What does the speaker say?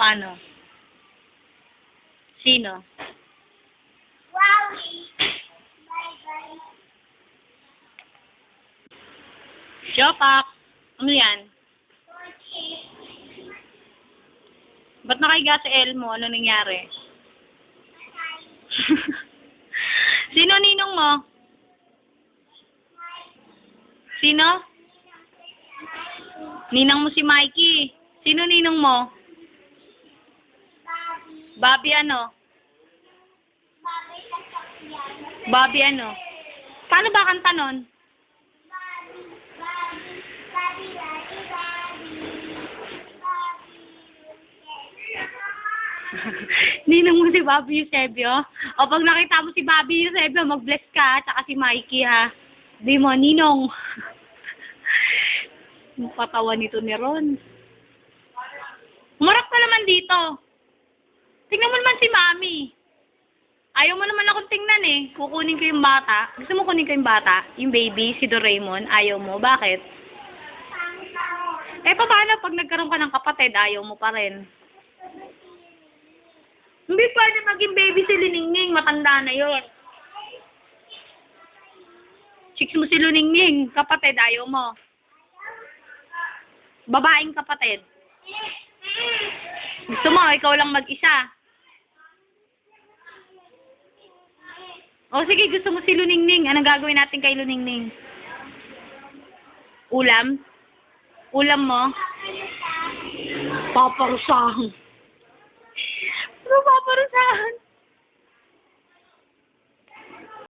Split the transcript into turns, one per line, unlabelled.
Paano? Sino?
Wowie. Bye-bye.
Jopak. Ano yan?
Okay.
Ba't nakahiga sa Elmo? Ano nangyari? Sino ninong mo? Sino? Ninang mo si Mikey. Sino ninong mo? Bobby ano?
Bobby sa sakyan.
Bobby ano? Paano ba kanta nun?
Bobby, Bobby, Bobby, Bobby, Bobby.
Ninang mo si Bobby Eusebio? O pag nakita mo si Bobby Eusebio, mag-bless ka, tsaka si Mikey ha. Di mo, ninong. Yung patawa nito ni Ron. Humarap ka naman dito. Tingnan mo naman si Mami. Ayaw mo naman akong tingnan eh. Kukunin ko yung bata. Gusto mo kunin ko yung bata? Yung baby, si Doraemon. Ayaw mo. Bakit? Eh, paano pag nagkaroon ka ng kapatid, ayaw mo pa rin? Hindi pwede maging baby si Luningning. Matanda na yun. Chicks mo si Luningning. Kapatid, ayaw mo. Babaeng kapatid. Gusto mo, ikaw lang mag-isa. O sige, gusto mo si Luningning. Anong gagawin natin kay Luningning? Ulam? Ulam mo? Paparusahan. Ano paparusahan?